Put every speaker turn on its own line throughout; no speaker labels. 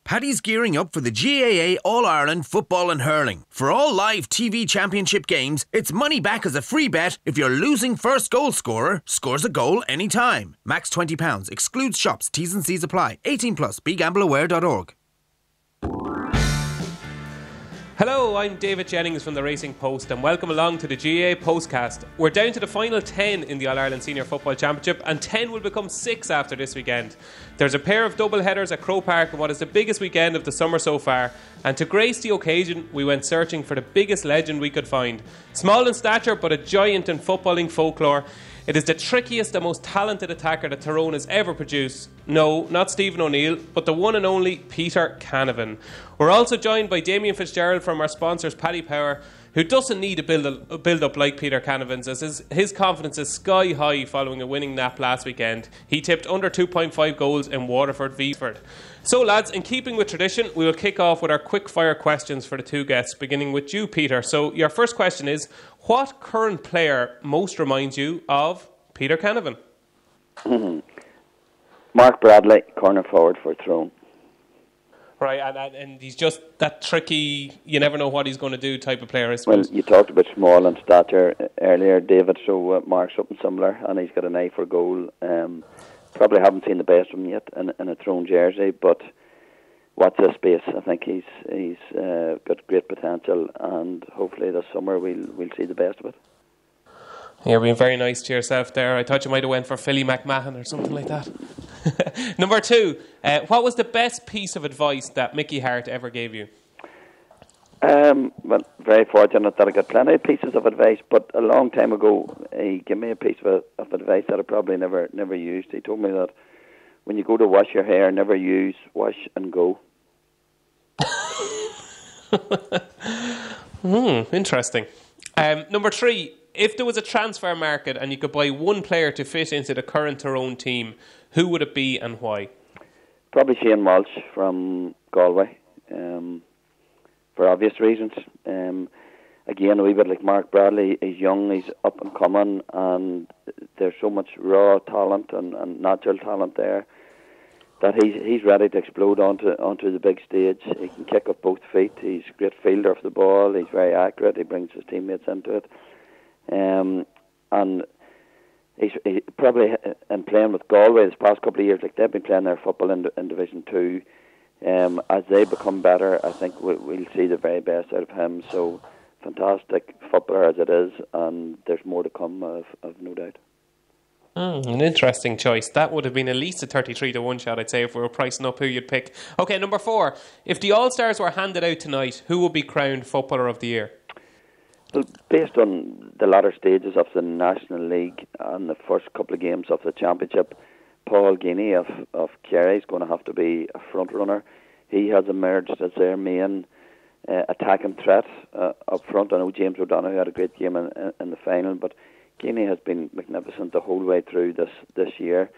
Paddy's gearing up for the GAA All-Ireland Football and Hurling. For all live TV championship games, it's money back as a free bet if your losing first goal scorer scores a goal anytime. Max £20. Excludes shops. T's and C's apply. 18 plus. BeGambleAware.org.
Hello, I'm David Jennings from the Racing Post and welcome along to the GAA Postcast. We're down to the final 10 in the All-Ireland Senior Football Championship and 10 will become 6 after this weekend. There's a pair of double headers at Croke Park in what is the biggest weekend of the summer so far, and to grace the occasion we went searching for the biggest legend we could find. Small in stature but a giant in footballing folklore, it is the trickiest and most talented attacker that Tyrone has ever produced. No, not Stephen O'Neill, but the one and only Peter Canavan. We're also joined by Damien Fitzgerald from our sponsors Paddy Power, who doesn't need a build-up like Peter Canavan's, as his confidence is sky high following a winning nap last weekend. He tipped under 2.5 goals in Waterford v Ford. So lads, in keeping with tradition, we will kick off with our quick-fire questions for the two guests, beginning with you, Peter. So your first question is, what current player most reminds you of Peter Canavan?
Mark Bradley, corner forward for Tyrone.
Right, and he's just that tricky, you never know what he's going to do type of player, I suppose.
Well, you talked about small in stature earlier, David, so Mark's something similar, and he's got an eye for goal. Probably haven't seen the best of him yet in a Tyrone jersey, but watch this space. I think he's got great potential, and hopefully this summer we'll see the best of it.
You're being very nice to yourself there. I thought you might have went for Philly McMahon or something like that. Number two, what was the best piece of advice that Mickey Hart ever gave you?
Well, very fortunate that I got plenty of pieces of advice, but a long time ago he gave me a piece of advice that I probably never used. He told me that when you go to wash your hair, never use wash and go.
Interesting. Number three, if there was a transfer market and you could buy one player to fit into the current Tyrone team, who would it be and why?
Probably Shane Walsh from Galway, for obvious reasons. Again, a wee bit like Mark Bradley, he's young, he's up and coming, and there's so much raw talent and natural talent there that he's ready to explode onto the big stage. He can kick up both feet, he's a great fielder of the ball, he's very accurate, he brings his teammates into it. And he's probably in playing with Galway this past couple of years, like they've been playing their football in Division 2. As they become better, I think we'll see the very best out of him. So fantastic footballer as it is, and there's more to come, I've no doubt.
An interesting choice. That would have been at least a 33-1 shot, I'd say, if we were pricing up who you'd pick. Okay, number four. If the All-Stars were handed out tonight, who would be crowned Footballer of the Year?
Well, based on the latter stages of the National League and the first couple of games of the Championship, Paul Geaney of Kerry is going to have to be a front runner. He has emerged as their main attacking threat up front. I know James O'Donoghue had a great game in the final, but Geaney has been magnificent the whole way through this year.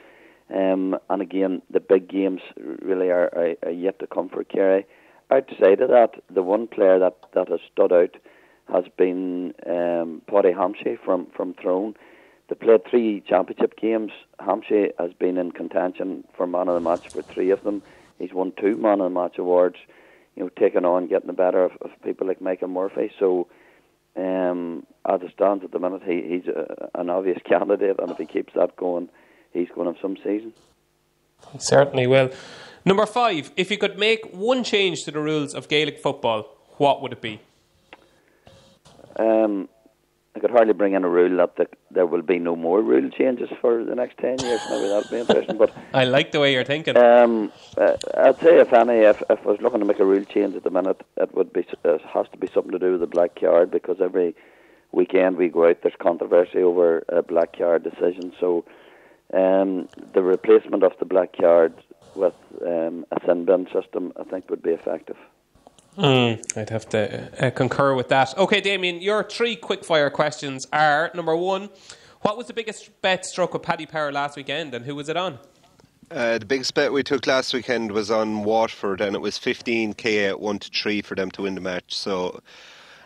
And again, the big games really are yet to come for Kerry. Outside of that, the one player that has stood out has been Paddy Hampshire from Tyrone. They played 3 championship games. Hampshire has been in contention for man of the match for 3 of them. He's won 2 man of the match awards, taking on, getting the better of people like Michael Murphy. So as it stands at the minute, he's an obvious candidate, and if he keeps that going, he's going to have some season.
He certainly will. Number 5, if you could make one change to the rules of Gaelic football, what would it be?
I could hardly bring in a rule that there will be no more rule changes for the next 10 years. Maybe that would be interesting. But
I like the way you're thinking.
I'd say, if I was looking to make a rule change at the minute, it has to be something to do with the black card, because every weekend we go out, there's controversy over a black card decision. So the replacement of the black card with a sin bin system, I think, would be effective.
I'd have to concur with that. Okay, Damien, your 3 quick-fire questions are, number 1, what was the biggest bet struck with Paddy Power last weekend, and who was it on?
The biggest bet we took last weekend was on Waterford, and it was 15k at 1-3 for them to win the match. So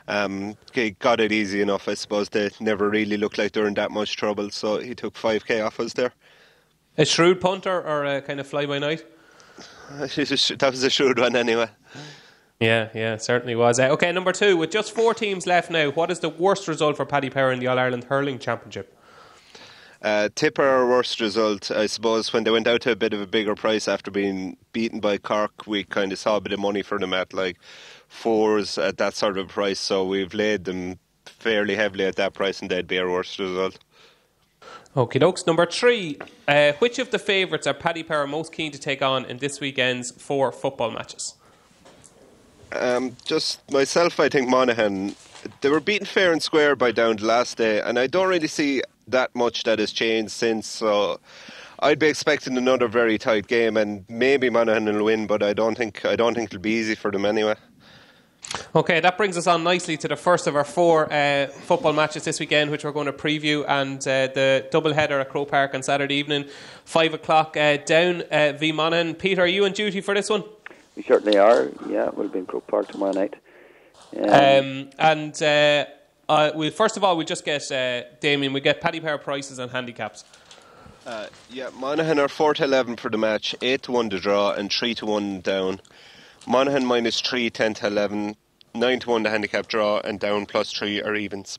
got it easy enough, I suppose. They never really looked like they were in that much trouble, so he took 5k off us there.
A shrewd punter or a kind of fly-by-night?
That was a shrewd one anyway.
Yeah, certainly was. Okay, number 2, with just 4 teams left now, what is the worst result for Paddy Power in the All-Ireland Hurling Championship?
Tipper, our worst result, I suppose, when they went out to a bit of a bigger price after being beaten by Cork, we kind of saw a bit of money for them at like 4s at that sort of price, so we've laid them fairly heavily at that price and they'd be our worst result.
Okie dokes. Number 3, which of the favourites are Paddy Power most keen to take on in this weekend's 4 football matches?
Just myself, I think Monaghan, they were beaten fair and square by Down the last day, and I don't really see that much that has changed since, so I'd be expecting another very tight game, and maybe Monaghan will win, but I don't think it'll be easy for them anyway.
Okay, that brings us on nicely to the first of our 4 football matches this weekend, which we're going to preview, and the double header at Croke Park on Saturday evening, 5 o'clock, Down v Monaghan. Peter, are you on duty for this one?
We certainly are. Yeah, we'll be in Croke Park tomorrow night.
We'll first of all we'll just get Damien. We get Paddy Power prices and handicaps.
Monaghan are 4-11 for the match, 8-1 to draw, and 3-1 Down. Monaghan -3, 10-11, 9-1 the handicap draw, and Down +3 are evens.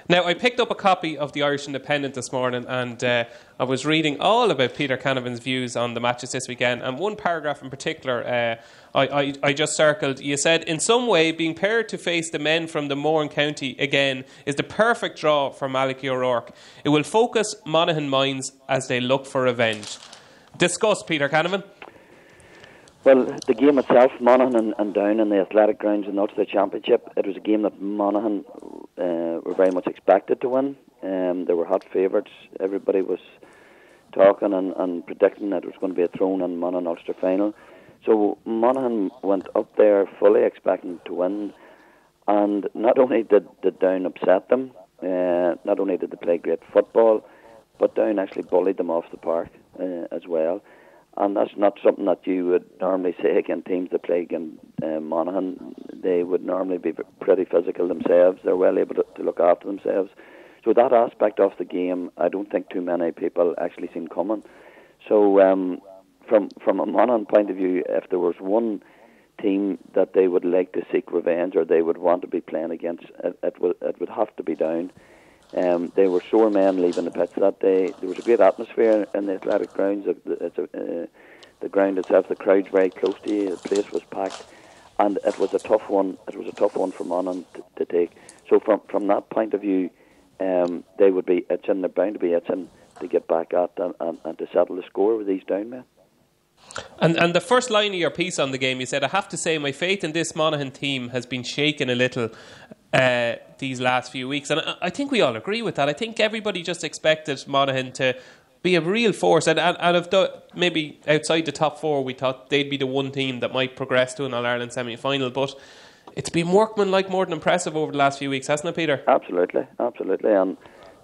Now, I picked up a copy of the Irish Independent this morning, and I was reading all about Peter Canavan's views on the matches this weekend, and one paragraph in particular I just circled. You said, in some way, being paired to face the men from the Mourne County again is the perfect draw for Malachy O'Rourke. It will focus Monaghan minds as they look for revenge. Discuss, Peter Canavan.
Well, the game itself, Monaghan and Down in the athletic grounds in the Ulster Championship, it was a game that Monaghan were very much expected to win. They were hot favourites. Everybody was talking and predicting that it was going to be a Throne and Monaghan Ulster final. So Monaghan went up there fully expecting to win, and not only did Down upset them, not only did they play great football, but Down actually bullied them off the park as well. And that's not something that you would normally say against teams that play against Monaghan. They would normally be pretty physical themselves. They're well able to look after themselves. So that aspect of the game, I don't think too many people actually seen coming. So from a Monaghan point of view, if there was one team that they would like to seek revenge or they would want to be playing against, it would have to be Down. They were sore men leaving the pitch that day. There was a great atmosphere in the athletic grounds. The ground itself, the crowd's very close to you. The place was packed, and it was a tough one. It was a tough one for Monaghan to take. So from that point of view, they would be itching. They're bound to be itching to get back at and to settle the score with these Down men.
And the first line of your piece on the game, you said, I have to say my faith in this Monaghan team has been shaken a little these last few weeks. And I think we all agree with that. I think everybody just expected Monaghan to be a real force. And maybe outside the top 4, we thought they'd be the one team that might progress to an All-Ireland semi-final. But it's been workmanlike more than impressive over the last few weeks, hasn't it, Peter?
Absolutely. And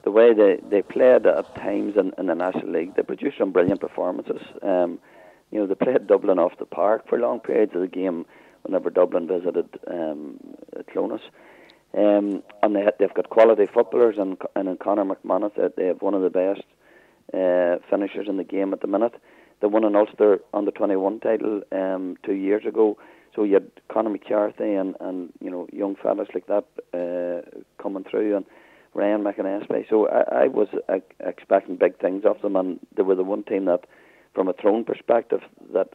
the way they played at times in the National League, they produced some brilliant performances. They played Dublin off the park for long periods of the game whenever Dublin visited Clonus. And they've got quality footballers, and in Conor McManus, they have one of the best finishers in the game at the minute. They won an Ulster under-21 title 2 years ago. So you had Conor McCarthy and young fellas like that coming through, and Ryan McInnesby. So I was expecting big things of them, and they were the one team that, from a Throne perspective, that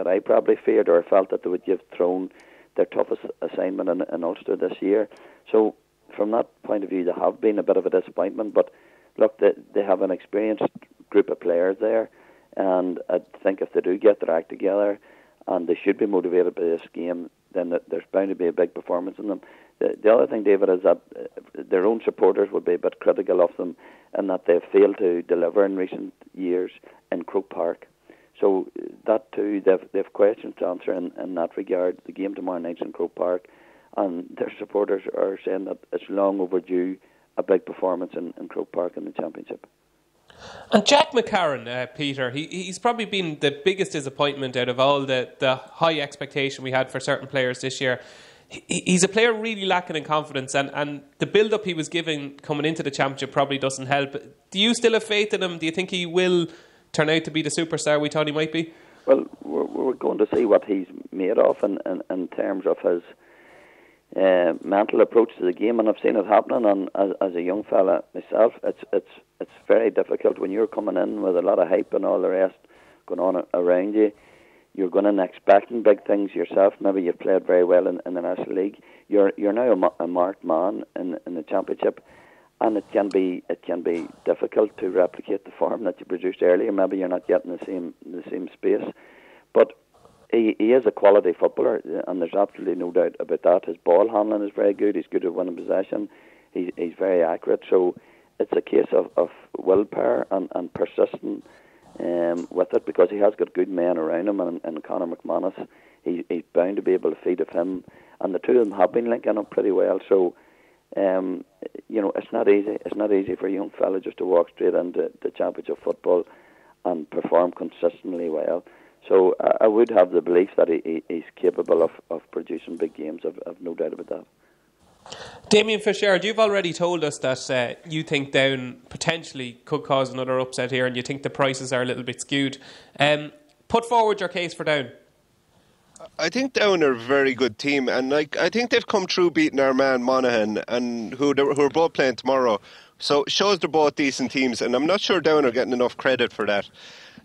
I probably feared or felt that they would give Throne their toughest assignment in Ulster this year. So from that point of view, they have been a bit of a disappointment. But look, they have an experienced group of players there, and I think if they do get their act together and they should be motivated by this game, then there's bound to be a big performance in them. The other thing, David, is that their own supporters would be a bit critical of them in that they've failed to deliver in recent years in Croke Park. So that too, they've questions to answer in that regard. The game tomorrow night's in Croke Park, and their supporters are saying that it's long overdue a big performance in Croke Park in the Championship.
And Jack McCarron, Peter, he's probably been the biggest disappointment out of all the high expectation we had for certain players this year. He's a player really lacking in confidence, and the build-up he was giving coming into the Championship probably doesn't help. Do you still have faith in him? Do you think he will turn out to be the superstar we thought he might be?
Well, we're going to see what he's made of in terms of his mental approach to the game, and I've seen it happening. And as a young fella myself, it's very difficult when you're coming in with a lot of hype and all the rest going on around you. You're going in expecting big things yourself. Maybe you've played very well in the National League. You're now a marked man in the Championship, and it can be difficult to replicate the form that you produced earlier. Maybe you're not getting the same space, but he is a quality footballer, and there's absolutely no doubt about that. His ball handling is very good. He's good at winning possession. He's very accurate. So it's a case of willpower and persisting with it, because he has got good men around him, and Conor McManus, he's bound to be able to feed off him, and the two of them have been linking up pretty well. So it's not easy. It's not easy for a young fella just to walk straight into the Championship football and perform consistently well. So I would have the belief that he's capable of producing big games. I've no doubt about that.
Damien Fitzgerald, you've already told us that you think Down potentially could cause another upset here, and you think the prices are a little bit skewed. Put forward your case for Down.
I think Down are a very good team, and I think they've come through beating our man Monaghan, and who are both playing tomorrow. So it shows they're both decent teams, and I'm not sure Down are getting enough credit for that.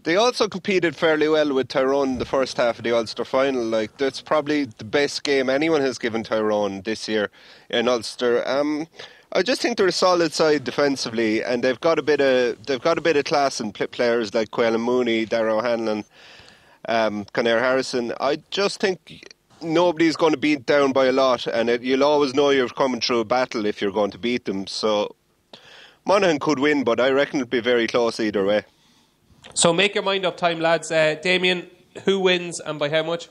They also competed fairly well with Tyrone the first half of the Ulster final. That's probably the best game anyone has given Tyrone this year in Ulster. I just think they're a solid side defensively, and they've got a bit of class in players like Quaylen Mooney, Darragh O'Hanlon, Conair Harrison. I just think nobody's going to beat Down by a lot, and you'll always know you're coming through a battle if you're going to beat them. So Monaghan could win, but I reckon it'll be very close either way.
So make your mind up time, lads. Damien, who wins and by how much?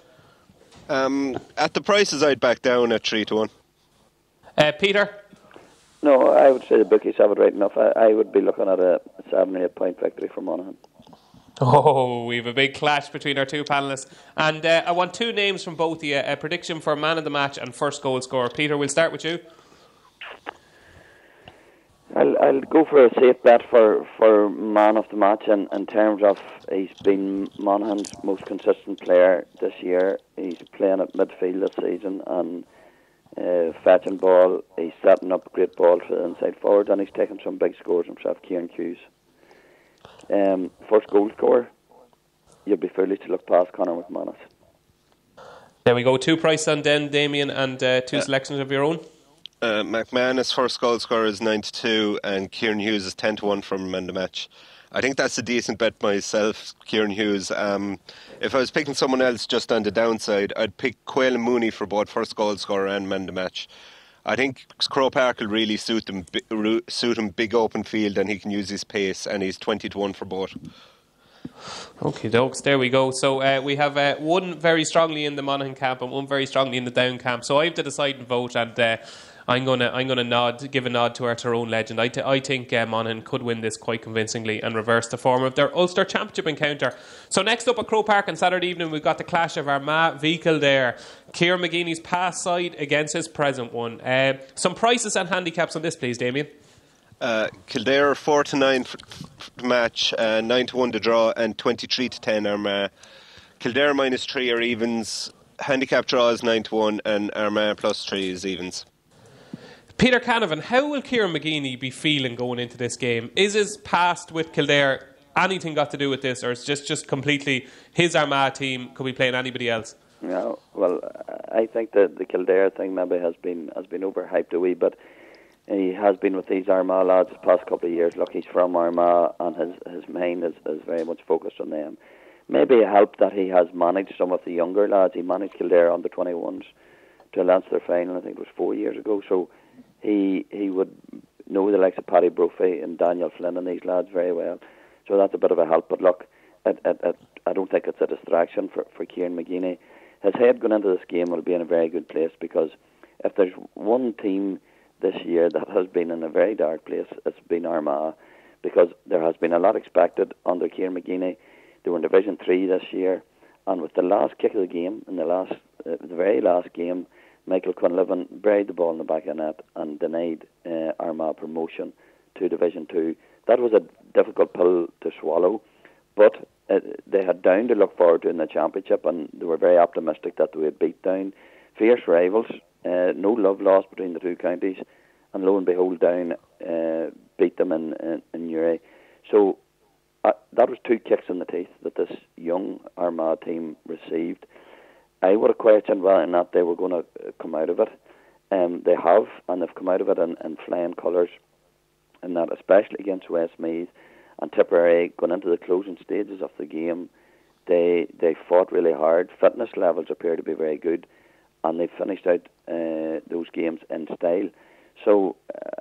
At the prices, I'd back Down at 3-1.
Peter?
No, I would say the bookies have it right enough. I would be looking at a 7 or 8 point victory for Monaghan.
Oh, we have a big clash between our two panellists. And I want two names from both of you. A prediction for man of the match and first goal scorer. Peter, we'll start with you.
I'll go for a safe bet for man of the match in terms of he's been Monaghan's most consistent player this year. He's playing at midfield this season and fetching ball. He's setting up great balls for the inside forward, and he's taking some big scores himself, Kieran Hughes. First goal scorer, you'd be foolish to look past Conor McManus.
There we go. Two prices on Den, Damien, and two selections of your own.
McManus' first goal scorer is 9-2, and Kieran Hughes is 10-1 from man of the match. I think that's a decent bet myself, Kieran Hughes. If I was picking someone else just on the downside, I'd pick Quaylen Mooney for both first goal scorer and man of the match. I think Croke Park will really suit him, big open field, and he can use his pace, and he's 20-1 for both.
Okay, dokes, there we go. So we have one very strongly in the Monaghan camp and one very strongly in the Down camp. So I have to decide and vote, and I'm gonna give a nod to our Tyrone legend. I think Monaghan could win this quite convincingly and reverse the form of their Ulster Championship encounter. So next up at Croke Park on Saturday evening, we've got the clash of Armagh v Kildare. Kieran McGeeney's past side against his present one. Some prices and handicaps on this, please, Damien.
Kildare 4-9 for the match, 9-1 to draw, and 23-10 Armagh. Kildare -3 are evens. Handicap draw is 9-1, and Armagh +3 is evens.
Peter Canavan, how will Kieran McGeeney be feeling going into this game? Is his past with Kildare anything got to do with this, or is it just completely his Armagh team could be playing anybody else?
No, well, I think that the Kildare thing maybe has been overhyped a wee bit. He has been with these Armagh lads the past couple of years. Look, he's from Armagh, and his mind is very much focused on them. Maybe it helped that he has managed some of the younger lads. He managed Kildare under 21s to a Leinster final, I think it was 4 years ago. So he would know the likes of Paddy Brophy and Daniel Flynn and these lads very well. So that's a bit of a help. But look, I don't think it's a distraction for Kieran McGeeney. His head going into this game will be in a very good place, because if there's one team this year that has been in a very dark place, it's been Armagh, because there has been a lot expected under Kieran McGeeney. They were in Division 3 this year, and with the last kick of the game, in the very last game, Michael Quinlivan buried the ball in the back of the net and denied Armagh promotion to Division 2. That was a difficult pill to swallow, but they had Down to look forward to in the championship, and they were very optimistic that they would beat Down. Fierce rivals, no love lost between the two counties, and lo and behold, Down beat them in Newry. So that was 2 kicks in the teeth that this young Armagh team received. I would have questioned whether or not they were going to come out of it. They have, and they've come out of it in flying colours, and that especially against Westmeath and Tipperary, going into the closing stages of the game, they fought really hard. Fitness levels appear to be very good, and they finished out those games in style. So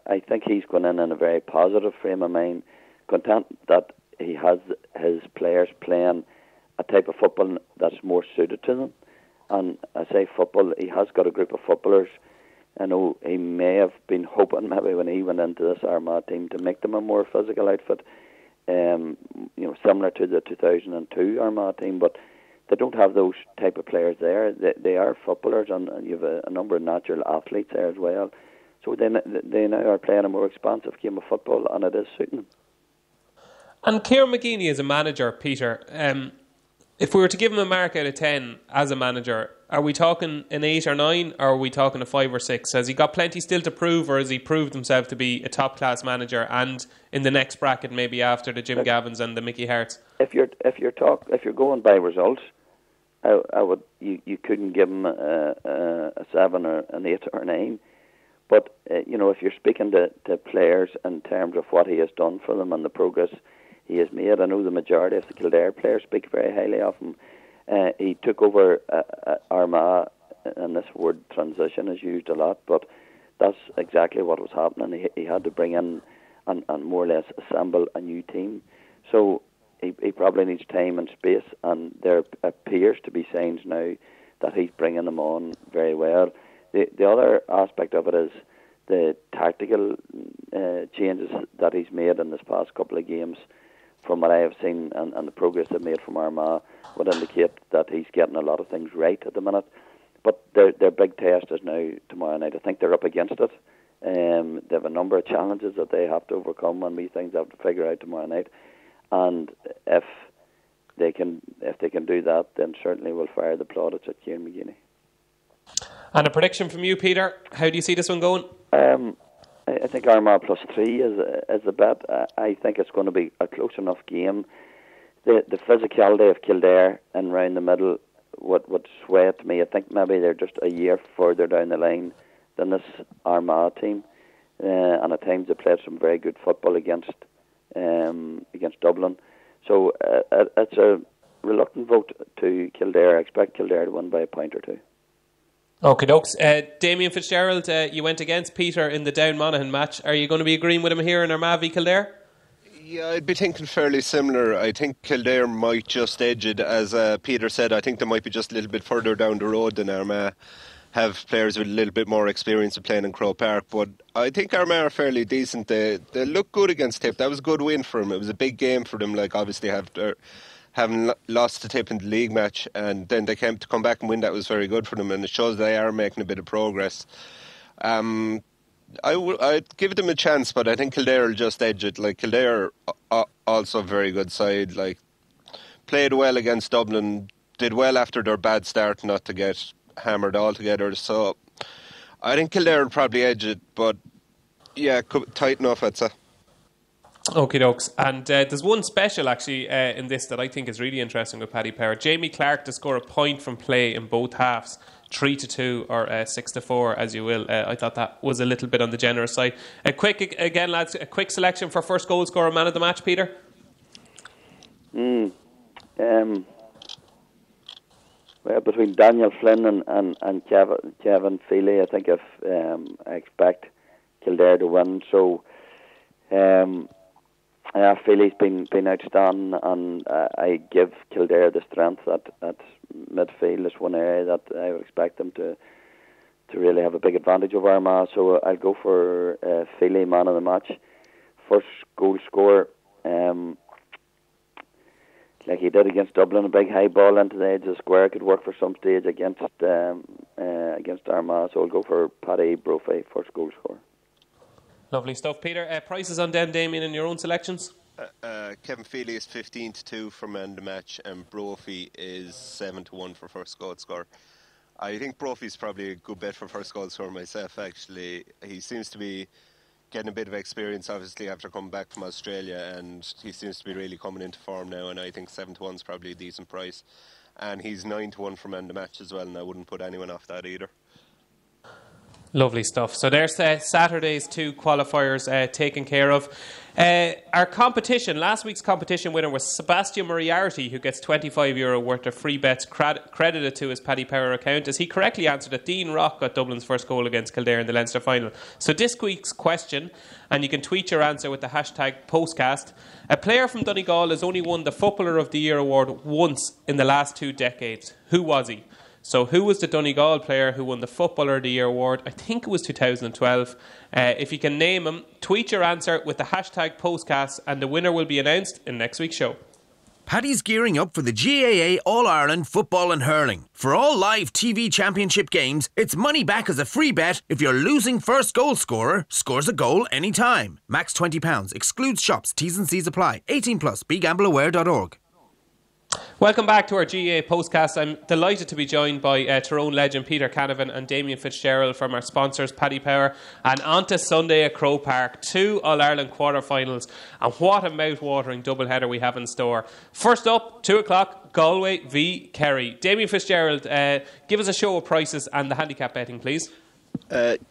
I think he's gone in a very positive frame of mind, content that he has his players playing a type of football that's more suited to them. And I say football, he has got a group of footballers. I know he may have been hoping maybe when he went into this Armagh team to make them a more physical outfit, similar to the 2002 Armagh team, but they don't have those type of players there. They are footballers, and you have a number of natural athletes there as well. So they now are playing a more expansive game of football, and it is suiting them.
And Kieran McGeeney as a manager, Peter, if we were to give him a mark out of 10 as a manager, are we talking an 8 or 9, or are we talking a 5 or 6? Has he got plenty still to prove, or has he proved himself to be a top-class manager, and in the next bracket maybe after the Jim Gavins and the Mickey Harts? If
you're going by results, you couldn't give him a 7 or an 8 or 9. But if you're speaking to players in terms of what he has done for them and the progress he has made, I know the majority of the Kildare players speak very highly of him. He took over Armagh, and this word transition is used a lot, but that's exactly what was happening. He had to bring in and more or less assemble a new team. So he probably needs time and space, and there appears to be signs now that he's bringing them on very well. The other aspect of it is the tactical changes that he's made in this past couple of games. From what I have seen and the progress they've made from Armagh would indicate that he's getting a lot of things right at the minute. But their big test is now tomorrow night. I think they're up against it. They have a number of challenges that they have to overcome, and we things they have to figure out tomorrow night. And if they can do that, then certainly we'll fire the plaudits at Kieran McGeeney.
And a prediction from you, Peter. How do you see this one going?
I think Armagh +3 is the bet. I think it's going to be a close enough game. The physicality of Kildare and round the middle would sway it to me. I think maybe they're just a year further down the line than this Armagh team. And at times they played some very good football against Dublin. So it's a reluctant vote to Kildare. I expect Kildare to win by a point or two.
Okay, dokes. Damien Fitzgerald, you went against Peter in the Down Monaghan match. Are you going to be agreeing with him here in Armagh v Kildare?
Yeah, I'd be thinking fairly similar. I think Kildare might just edge it. As Peter said, I think they might be just a little bit further down the road than Armagh. Have players with a little bit more experience of playing in Croke Park. But I think Armagh are fairly decent. They look good against Tip. That was a good win for them. It was a big game for them. Like, obviously, having lost to Tip in the league match, and then they came to come back and win. That was very good for them, and it shows they are making a bit of progress. I'd give them a chance, but I think Kildare will just edge it. Like, Kildare are also a very good side. Like, played well against Dublin, did well after their bad start not to get hammered altogether. So I think Kildare will probably edge it, but yeah, tight enough, I'd say.
Okay, dokes. And there's one special actually in this that I think is really interesting with Paddy Power. Jamie Clark to score a point from play in both halves, 3-2 or 6-4, as you will. I thought that was a little bit on the generous side. A quick selection for first goal scorer, man of the match, Peter.
Well, between Daniel Flynn and Kevin Feely, I think I expect Kildare to win. So Feely's been outstanding, and I give Kildare the strength at midfield. It's one area that I would expect them to really have a big advantage over Armagh. So I'll go for Feely, man of the match. First goal scorer, like he did against Dublin, a big high ball into the edge of the square could work for some stage against Armagh. So I'll go for Paddy Brophy, first goal scorer.
Lovely stuff, Peter. Prices on them, Damien, in your own selections?
Kevin Feely is 15-2 for man of the match, and Brophy is 7-1 for first goal scorer. I think Brophy's probably a good bet for first goal scorer myself, actually. He seems to be getting a bit of experience, obviously, after coming back from Australia, and he seems to be really coming into form now, and I think 7-1 is probably a decent price. And he's 9-1 for man of the match as well, and I wouldn't put anyone off that either.
Lovely stuff. So there's Saturday's 2 qualifiers taken care of. Our competition, last week's competition winner was Sebastian Moriarty, who gets €25 worth of free bets credited to his Paddy Power account, as he correctly answered that Dean Rock got Dublin's first goal against Kildare in the Leinster final. So this week's question, and you can tweet your answer with the hashtag Postcast. A player from Donegal has only won the Footballer of the Year award once in the last 2 decades. Who was he? So who was the Donegal player who won the Footballer of the Year award? I think it was 2012. If you can name him, tweet your answer with the hashtag Postcast, and the winner will be announced in next week's show.
Paddy's gearing up for the GAA All-Ireland Football and Hurling. For all live TV championship games, it's money back as a free bet if your losing first goal scorer scores a goal anytime. Max £20. Excludes shops. T's and C's apply. 18+. BeGambleAware.org.
Welcome back to our GAA Postcast. I'm delighted to be joined by Tyrone legend Peter Canavan and Damien Fitzgerald from our sponsors Paddy Power. And on to Sunday at Croke Park, 2 All-Ireland quarter-finals, and what a mouth-watering doubleheader we have in store. First up, 2 o'clock, Galway v Kerry. Damien Fitzgerald, give us a show of prices and the handicap betting, please.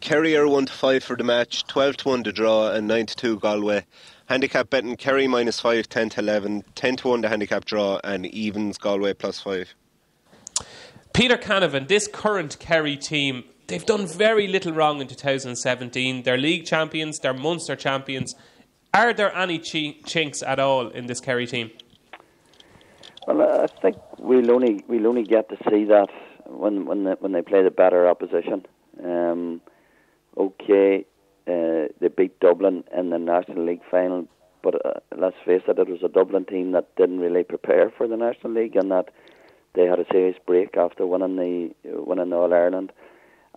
Kerry are 1-5 for the match, 12-1 to draw, and 9-2 Galway. Handicap betting, Kerry -5, 10-11, 10-1 the handicap draw, and evens Galway +5.
Peter Canavan, this current Kerry team, they've done very little wrong in 2017. They're league champions, they're Munster champions. Are there any chinks at all in this Kerry team?
Well, I think we'll only get to see that when they play the better opposition. They beat Dublin in the National League final, but let's face it, it was a Dublin team that didn't really prepare for the National League, and that they had a serious break after winning the All-Ireland,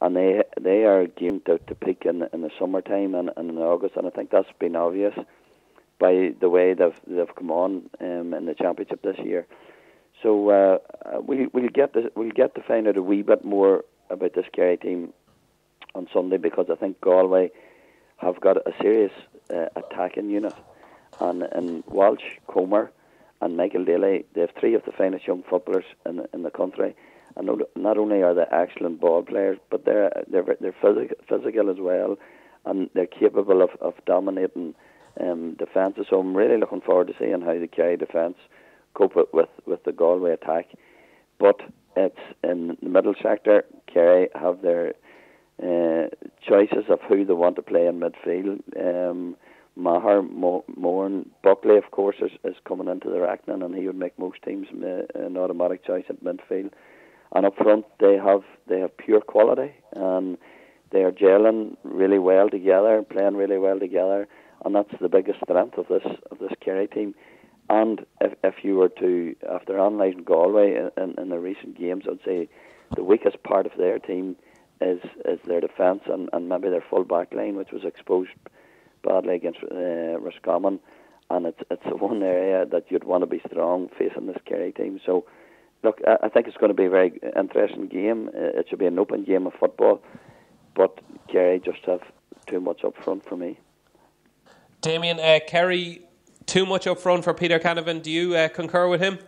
and they are geared to peak in the summertime and in August, and I think that's been obvious by the way they've come on in the championship this year. So we'll get to find out a wee bit more about this Kerry team on Sunday, because I think Galway have got a serious attacking unit, and Walsh, Comer and Michael Daly, they have 3 of the finest young footballers in the country, and not only are they excellent ball players, but they're physical as well, and they're capable of dominating defences. So I'm really looking forward to seeing how the Kerry defence cope with the Galway attack. But it's in the middle sector. Kerry have their choices of who they want to play in midfield. Maher, Moran, Buckley, of course, is coming into the reckoning, and he would make most teams an automatic choice at midfield. And up front, they have pure quality, and they are gelling really well together, playing really well together, and that's the biggest strength of this Kerry team. And if you were to, after analysing Galway in the recent games, I'd say the weakest part of their team is their defence and maybe their full back line, which was exposed badly against Roscommon, and it's the one area that you'd want to be strong facing this Kerry team. So look, I think it's going to be a very interesting game. It should be an open game of football, but Kerry just have too much up front for me.
Damien, Kerry too much up front for Peter Canavan. Do you concur with him?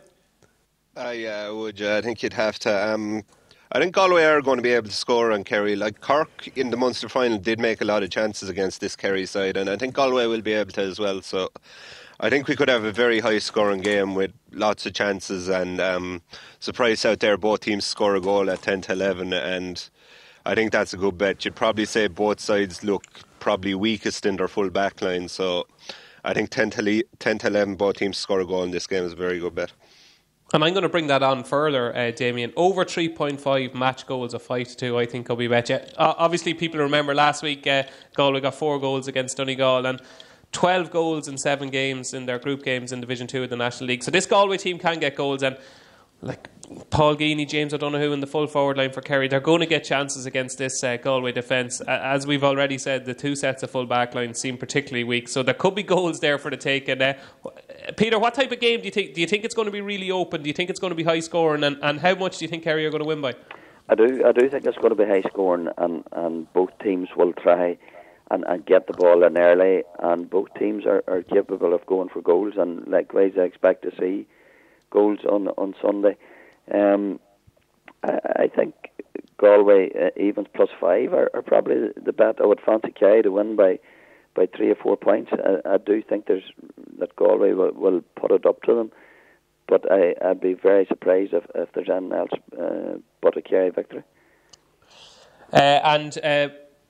Yeah, I would. I think you'd have to. I think Galway are going to be able to score on Kerry. Like Cork in the Munster final did make a lot of chances against this Kerry side, and I think Galway will be able to as well. So I think we could have a very high scoring game with lots of chances, and surprise out there, both teams score a goal at 10-11, and I think that's a good bet. You'd probably say both sides look probably weakest in their full back line, so I think 10-11 both teams score a goal in this game is a very good bet.
And I'm going to bring that on further, Damien. Over 3.5 match goals of 5-2, I think will be bet. Yeah. Obviously, people remember last week Galway got 4 goals against Donegal and 12 goals in 7 games in their group games in Division 2 of the National League. So this Galway team can get goals, and like Paul Geaney, James O'Donoghue in the full forward line for Kerry. They're going to get chances against this Galway defence. As we've already said, the two sets of full back lines seem particularly weak, so there could be goals there for the taking. Peter, what type of game do you think? Do you think it's going to be really open? Do you think it's going to be high scoring? And how much do you think Kerry are going to win by?
I do think it's going to be high scoring, and both teams will try and get the ball in early, and both teams are capable of going for goals, and likewise I expect to see goals on Sunday. I think Galway evens +5 are probably the bet. I would fancy Kerry to win by 3 or 4 points. I do think that Galway will put it up to them, but I'd be very surprised if there's anything else but a Kerry victory.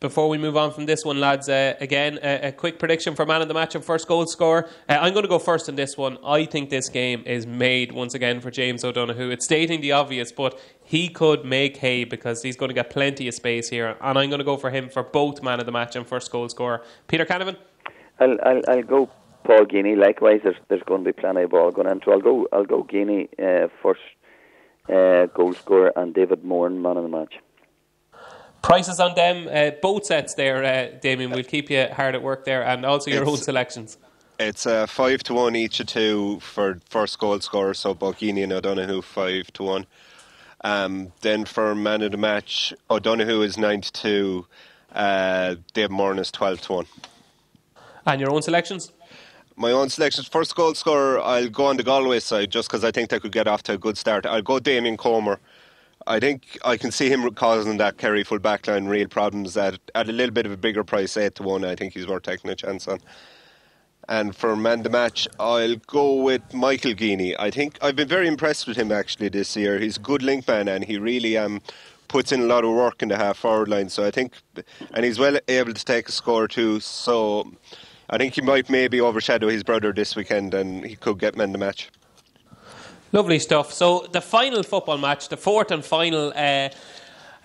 Before we move on from this one, lads, again, a quick prediction for man of the match and first goal scorer. I'm going to go first in this one. I think this game is made once again for James O'Donoghue. It's stating the obvious, but he could make hay because he's going to get plenty of space here, and I'm going to go for him for both man of the match and first goal scorer. Peter Canavan?
I'll go Paul Geaney. Likewise, there's going to be plenty of ball going in, so I'll go Geaney first goal scorer and David Moran man of the match.
Prices on them, both sets there, Damien. We'll keep you hard at work there, and also your own selections.
It's 5-1 each of two for first goal scorer, so Geaney and O'Donoghue 5-1. Then for man of the match, O'Donoghue is 9-2, Dave Moran is 12-1.
And your own selections?
My own selections, first goal scorer, I'll go on the Galway side just because I think they could get off to a good start. I'll go Damien Comer. I think I can see him causing that Kerry full backline real problems at a little bit of a bigger price, 8-1. I think he's worth taking a chance on. And for man the match, I'll go with Michael Geaney. I think I've been very impressed with him actually this year. He's a good link man, and he really puts in a lot of work in the half forward line. So I think, and he's well able to take a score too. So I think he might maybe overshadow his brother this weekend, and he could get man the match.
Lovely stuff. So the final football match, the fourth and final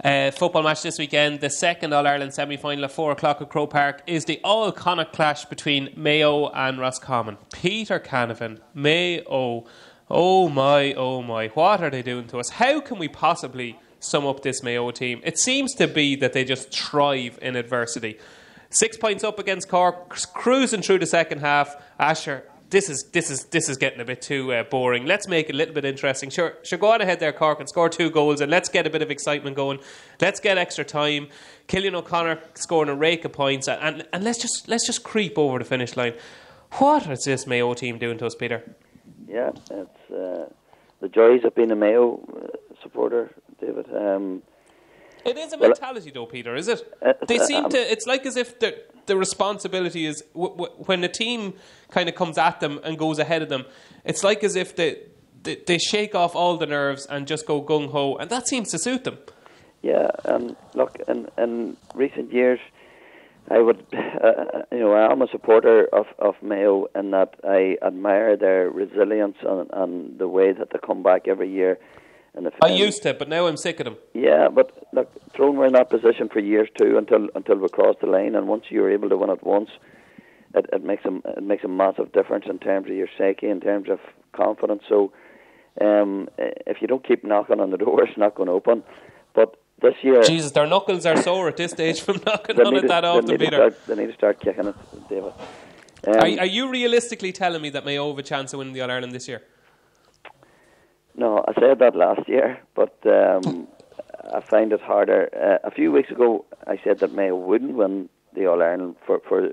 football match this weekend, the second All-Ireland semi-final at 4 o'clock at Croke Park, is the all-Connacht clash between Mayo and Roscommon. Peter Canavan, Mayo, oh my, what are they doing to us? How can we possibly sum up this Mayo team? It seems to be that they just thrive in adversity. 6 points up against Cork, cruising through the second half. Asher, This is getting a bit too boring. Let's make it a little bit interesting. Sure, go on ahead there, Cork, and score 2 goals, and let's get a bit of excitement going. Let's get extra time. Killian O'Connor scoring a rake of points, and let's just creep over the finish line. What is this Mayo team doing to us, Peter?
Yeah, it's the joys of being a Mayo supporter, David.
It is a mentality, though, Peter, is it? They seem to. It's like as if the responsibility is when the team kind of comes at them and goes ahead of them. It's like as if they shake off all the nerves and just go gung ho, and that seems to suit them. Yeah, and look, in recent years, I would, I am a supporter of Mayo in that I admire their resilience and the way that they come back every year. I used to, but now I'm sick of them.
Yeah, but look, Tyrone were in that position for years too until we crossed the line, and once you're able to win it once, it makes a massive difference in terms of your psyche, in terms of confidence. So, if you don't keep knocking on the door, it's not going to open. But this year,
Jesus, their knuckles are sore at this stage from knocking on it that often, Peter.
They need to start kicking it, David.
Are you realistically telling me that Mayo have a chance of winning the All-Ireland this year?
No, I said that last year, but I find it harder. A few weeks ago, I said that Mayo wouldn't win the All-Ireland for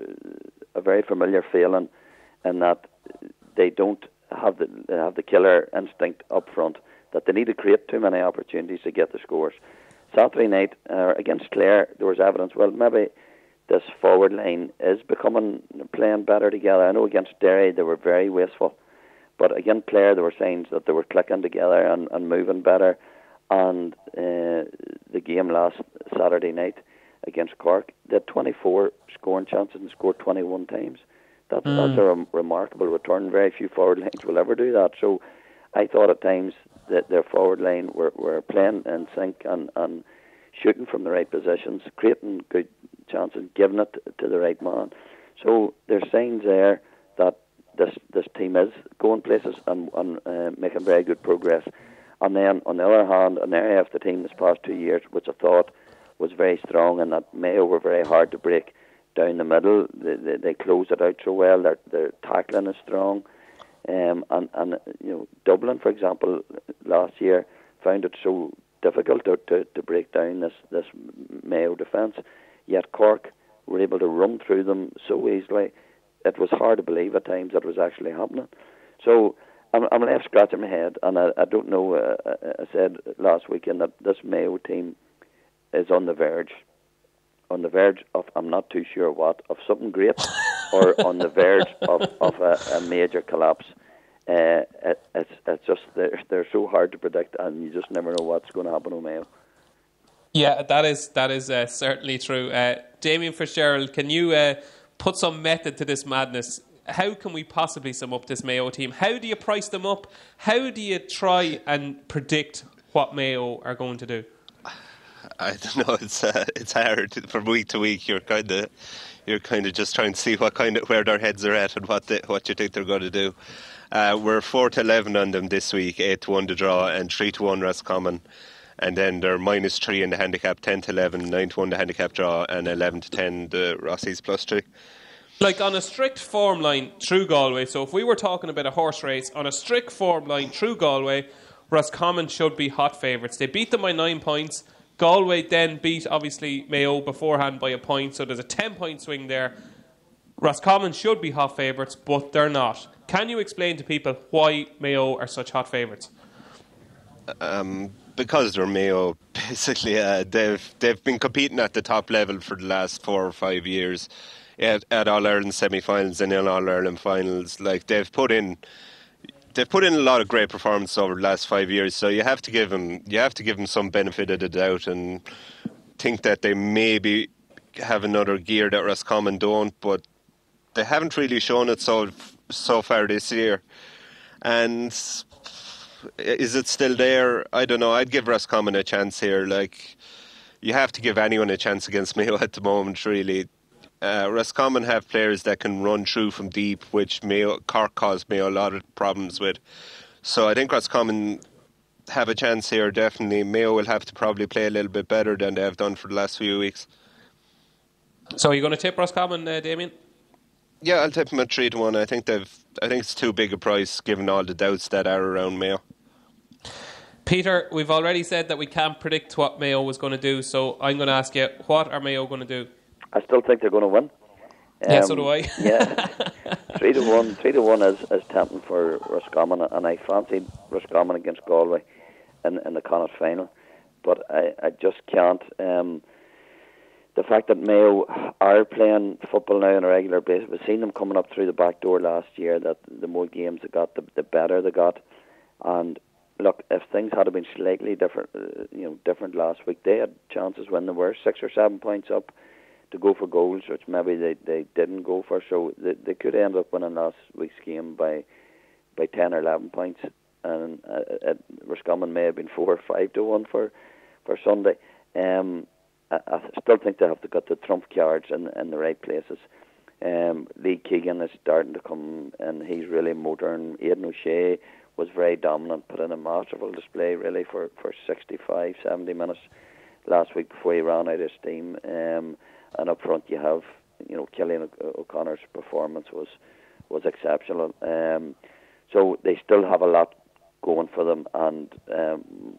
a very familiar feeling, in that they don't have the killer instinct up front, that they need to create too many opportunities to get the scores. Saturday night against Clare, there was evidence, well, maybe this forward line is playing better together. I know against Derry they were very wasteful. But again, Clare, there were signs that they were clicking together and moving better. And the game last Saturday night against Cork, they had 24 scoring chances and scored 21 times. That's a remarkable return. Very few forward lines will ever do that. So I thought at times that their forward line were playing in sync and shooting from the right positions, creating good chances, giving it to the right man. So there's signs there that this team is going places and making very good progress. And then, on the other hand, an area of the team this past 2 years, which I thought was very strong, and that Mayo were very hard to break down the middle. They close it out so well. Their tackling is strong. And Dublin, for example, last year found it so difficult to break down this Mayo defence. Yet Cork were able to run through them so easily. It was hard to believe at times that was actually happening. So I'm left scratching my head, and I don't know. I said last weekend that this Mayo team is on the verge of, I'm not too sure what, of something great, or on the verge of a major collapse. It's just they're so hard to predict, and you just never know what's going to happen with Mayo.
Yeah, that is certainly true. Damien Fitzgerald, can you put some method to this madness? How can we possibly sum up this Mayo team? How do you price them up? How do you try and predict what Mayo are going to do?
I don't know. It's hard from week to week. You're kind of just trying to see where their heads are at and what you think they're going to do. We're 4-11 on them this week, 8-1 to draw, and 3-1 Roscommon. And then they're -3 in the handicap, 10-11, 9-1 the handicap draw, and 11-10 the Rossies +3.
Like on a strict form line through Galway, so if we were talking about a horse race, on a strict form line through Galway, Roscommon should be hot favourites. They beat them by 9 points. Galway then beat, obviously, Mayo beforehand by a point, so there's a 10-point swing there. Roscommon should be hot favourites, but they're not. Can you explain to people why Mayo are such hot favourites?
Because they're Mayo, basically. They've been competing at the top level for the last 4 or 5 years at All-Ireland semi-finals and in All-Ireland finals. Like they've put in a lot of great performances over the last 5 years. So you have to give them some benefit of the doubt and think that they maybe have another gear that Roscommon don't, but they haven't really shown it so far this year. And is it still there? I don't know. I'd give Roscommon a chance here. Like, you have to give anyone a chance against Mayo at the moment, really. Roscommon have players that can run through from deep, which Cork caused Mayo a lot of problems with. So I think Roscommon have a chance here, definitely. Mayo will have to probably play a little bit better than they have done for the last few weeks.
So are you going to tip Roscommon, Damien?
Yeah, I'll tip them at 3-1. I think it's too big a price given all the doubts that are around Mayo.
Peter, we've already said that we can't predict what Mayo was going to do, so I'm going to ask you, what are Mayo going to do?
I still think they're going to win.
Yeah, so do I.
Yeah, 3-1 is tempting for Roscommon, and I fancied Roscommon against Galway in the Connacht final, but I just can't. The fact that Mayo are playing football now on a regular basis, we've seen them coming up through the back door last year, that the more games they got, the better they got. And look, if things had been slightly different last week, they had chances when they were 6 or 7 points up to go for goals, which maybe they didn't go for. So they could end up winning last week's game by 10 or 11 points. And Roscommon may have been 4 or 5-1 for Sunday. I still think they have to get the trump cards in the right places. Lee Keegan is starting to come, and he's really modern. Aidan O'Shea was very dominant, put in a masterful display really for 65, 70 minutes last week before he ran out of steam. And up front you have, Cillian O'Connor's performance was exceptional. So they still have a lot going for them, and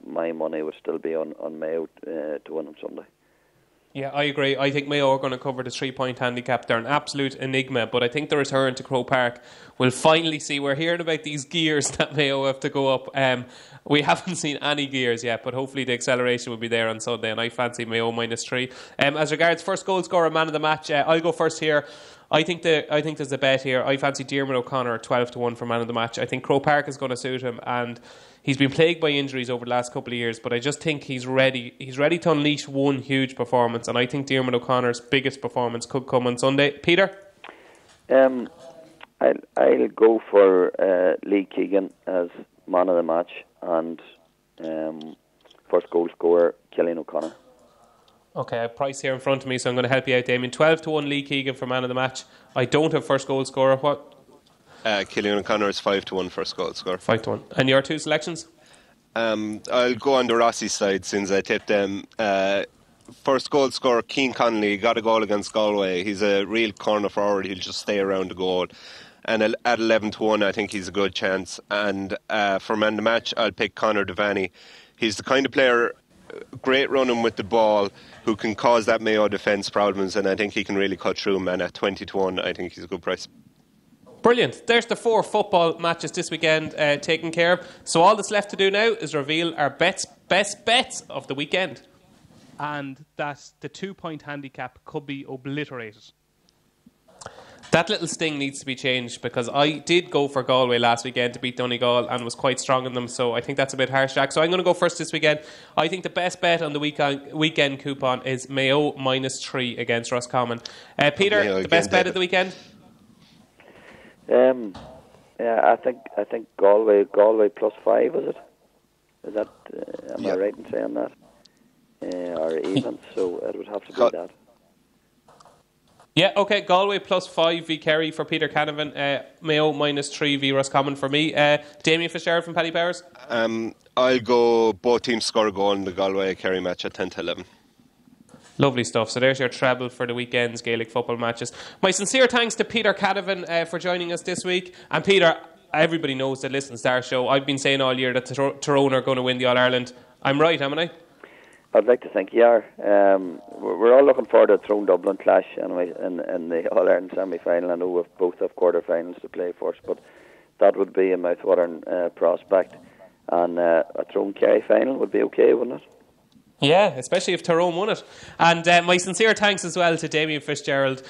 my money would still be on Mayo to win on Sunday.
Yeah, I agree. I think Mayo are going to cover the 3-point handicap. They're an absolute enigma, but I think the return to Croke Park will finally see. We're hearing about these gears that Mayo have to go up. We haven't seen any gears yet, but hopefully the acceleration will be there on Sunday, and I fancy Mayo -3. As regards first goal scorer, man of the match, I'll go first here. I think there's a bet here. I fancy Diarmuid O'Connor 12-1 for man of the match. I think Croke Park is going to suit him, and he's been plagued by injuries over the last couple of years, but I just think he's ready. He's ready to unleash one huge performance, and I think Diarmuid O'Connor's biggest performance could come on Sunday. Peter?
I'll go for Lee Keegan as man of the match, and first goal scorer Cillian O'Connor.
Okay, I have price here in front of me, so I'm going to help you out, Damien. 12-1 Lee Keegan for man of the match. I don't have first goal scorer. What?
Cillian O'Connor is 5-1 first goal scorer.
5-1. And your two selections?
I'll go on the Rossi side since I tipped them. First goal scorer, Keane Connolly, got a goal against Galway. He's a real corner forward. He'll just stay around the goal. And at 11-1, I think he's a good chance. And for man of the match, I'll pick Conor Devaney. He's the kind of player, great running with the ball, who can cause that Mayo defence problems. And I think he can really cut through him. And at 20-1, I think he's a good price.
Brilliant. There's the 4 football matches this weekend taken care of. So all that's left to do now is reveal our best bets of the weekend.
And that the 2-point handicap could be obliterated.
That little sting needs to be changed, because I did go for Galway last weekend to beat Donegal and was quite strong in them, so I think that's a bit harsh, Jack. So I'm going to go first this weekend. I think the best bet on the weekend coupon is Mayo -3 against Roscommon. Peter,
Mayo
the best bet of the weekend?
I think Galway +5, is it? Is that am I right in saying that? Or even, so it would have to be that.
Yeah, okay, Galway +5 v Kerry for Peter Canavan, Mayo -3 v Roscommon for me. Damien Fitzgerald from Paddy Powers?
I'll go both teams score a goal in the Galway-Kerry match at 10-11.
Lovely stuff. So there's your treble for the weekend's Gaelic football matches. My sincere thanks to Peter Canavan for joining us this week. And Peter, everybody knows that listens to our show. I've been saying all year that Tyrone are going to win the All-Ireland. I'm right, haven't I?
I'd like to think you are. We're all looking forward to the Tyrone-Dublin clash anyway in the All-Ireland semi-final. I know we've both have quarter-finals to play first, but that would be a mouth-watering prospect. And a Tyrone-Kerry final would be okay, wouldn't it?
Yeah, especially if Tyrone won it. And my sincere thanks as well to Damien Fitzgerald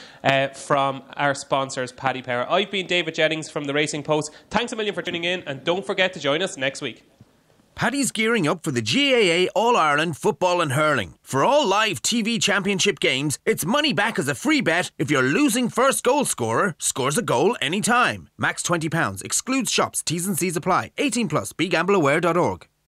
from our sponsors, Paddy Power. I've been David Jennings from the Racing Post. Thanks a million for tuning in, and don't forget to join us next week.
Paddy's gearing up for the GAA All-Ireland Football and Hurling. For all live TV championship games, it's money back as a free bet if your losing first goal scorer scores a goal anytime. Max £20. Excludes shops. T's and C's apply. 18+. BeGambleAware.org.